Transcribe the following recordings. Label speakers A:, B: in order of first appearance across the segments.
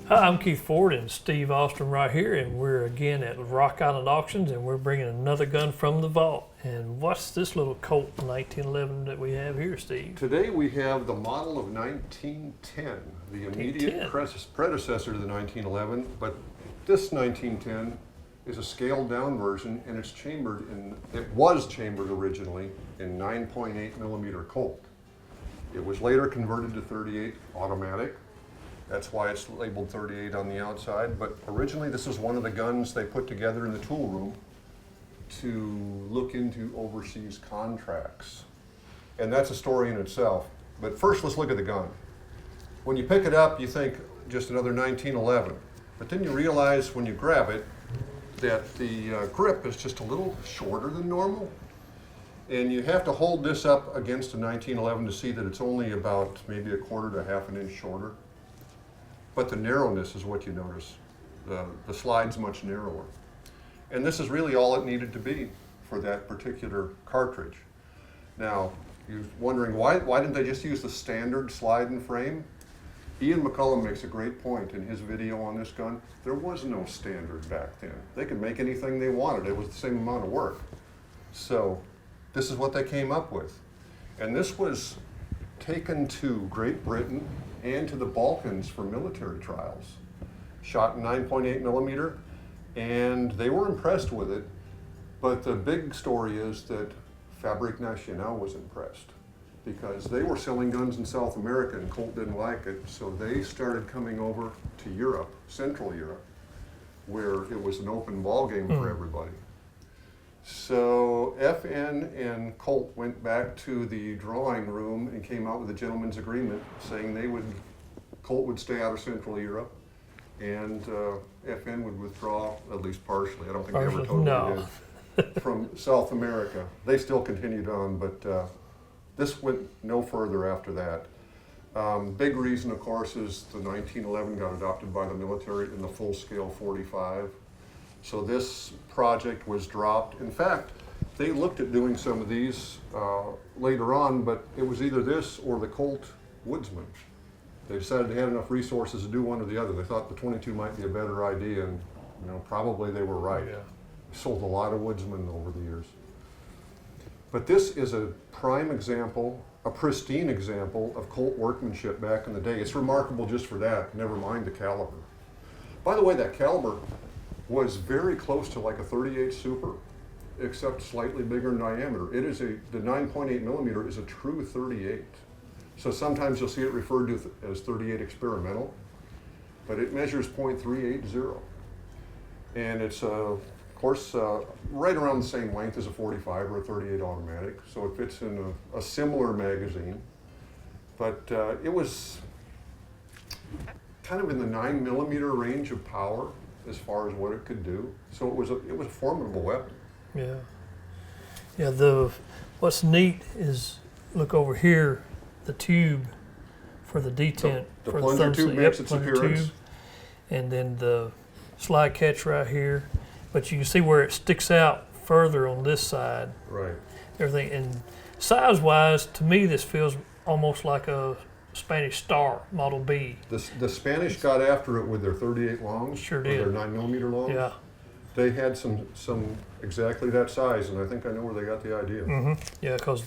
A: Hi, I'm Keith Ford and Steve Austin right here, and we're again at Rock Island Auctions, and we're bringing another gun from the vault. And what's this little Colt 1911 that we have here, Steve?
B: Today we have the model of 1910, the immediate predecessor to the 1911, but this 1910 is a scaled down version, and it was chambered originally in 9.8 millimeter Colt. It was later converted to 38 automatic. That's why it's labeled 38 on the outside, but originally this is one of the guns they put together in the tool room to look into overseas contracts. And that's a story in itself. But first, let's look at the gun. When you pick it up, you think just another 1911. But then you realize when you grab it that the grip is just a little shorter than normal. And you have to hold this up against a 1911 to see that it's only about maybe a quarter to half an inch shorter. But the narrowness is what you notice. The slide's much narrower. And this is really all it needed to be for that particular cartridge. Now, you're wondering why didn't they just use the standard slide and frame? Ian McCullum makes a great point in his video on this gun. There was no standard back then. They could make anything they wanted. It was the same amount of work. So this is what they came up with. And this was taken to Great Britain and to the Balkans for military trials. Shot in 9.8 millimeter, and they were impressed with it. But the big story is that Fabrique Nationale was impressed because they were selling guns in South America and Colt didn't like it, so they started coming over to Europe, Central Europe, where it was an open ball game for everybody. So FN and Colt went back to the drawing room and came out with a gentleman's agreement saying Colt would stay out of Central Europe and FN would withdraw, at least partially, I don't think they ever totally did, from South America. They still continued on, but this went no further after that. Big reason, of course, is the 1911 got adopted by the military in the full-scale 45. So this project was dropped. In fact, they looked at doing some of these later on, but it was either this or the Colt Woodsman. They decided they had enough resources to do one or the other. They thought the 22 might be a better idea, and probably they were right. Yeah. Sold a lot of Woodsman over the years. But this is a prime example, a pristine example of Colt workmanship back in the day. It's remarkable just for that, never mind the caliber. By the way, that caliber was very close to like a 38 Super, except slightly bigger in diameter. The 9.8 millimeter is a true 38. So sometimes you'll see it referred to as 38 experimental, but it measures .380. And it's, of course, right around the same length as a 45 or a 38 automatic, so it fits in a similar magazine. But it was kind of in the 9 millimeter range of power as far as what it could do. So it was a formidable weapon.
A: Yeah. Yeah, what's neat is, look over here, the tube for the detent.
B: The plunger tube makes its appearance.
A: And then the slide catch right here. But you can see where it sticks out further on this side.
B: Right.
A: Everything. And size-wise, to me, this feels almost like a Spanish Star Model B.
B: The Spanish got after it with their 38 longs.
A: Sure did.
B: Their 9 millimeter longs.
A: Yeah.
B: They had some exactly that size, and I think I know where they got the idea.
A: Mm-hmm. Yeah, because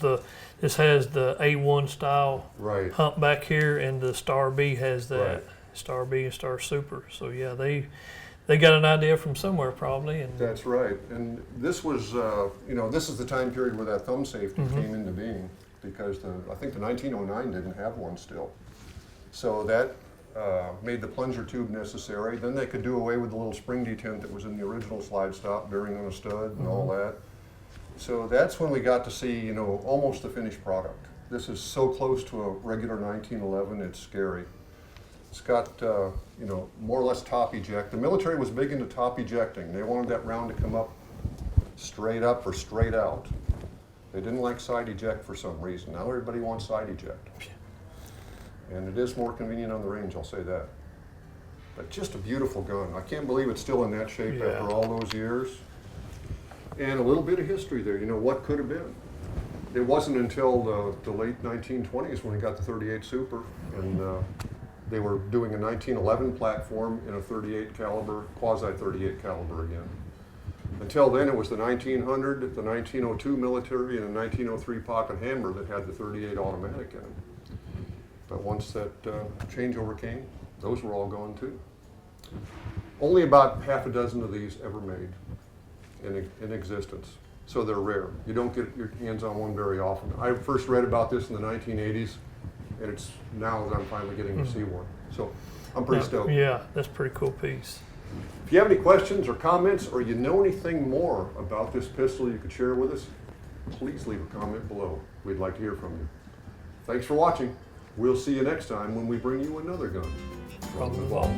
A: this has the A1 style hump back here, and the Star B has that. Right. Star B and Star Super. So yeah, they got an idea from somewhere probably. And
B: that's right. And this was, this is the time period where that thumb safety came into being, because I think the 1909 didn't have one still. So that made the plunger tube necessary. Then they could do away with the little spring detent that was in the original slide stop, bearing on a stud and all that. So that's when we got to see, almost the finished product. This is so close to a regular 1911, it's scary. It's got, more or less top eject. The military was big into top ejecting. They wanted that round to come up or straight out. They didn't like side eject for some reason. Now everybody wants side eject. And it is more convenient on the range, I'll say that. But just a beautiful gun. I can't believe it's still in that shape after all those years. And a little bit of history there, what could have been. It wasn't until the late 1920s when we got the 38 Super, and They were doing a 1911 platform in a 38 caliber, quasi 38 caliber again. Until then, it was the 1900, the 1902 military, and the 1903 pocket hammer that had the 38 automatic in them. But once that changeover came, those were all gone too. Only about half a dozen of these ever made in existence. So they're rare. You don't get your hands on one very often. I first read about this in the 1980s, and it's now that I'm finally getting to see one. So I'm pretty stoked.
A: Yeah, that's a pretty cool piece.
B: If you have any questions or comments, or you know anything more about this pistol you could share with us, please leave a comment below. We'd like to hear from you. Thanks for watching. We'll see you next time when we bring you another gun from the vault.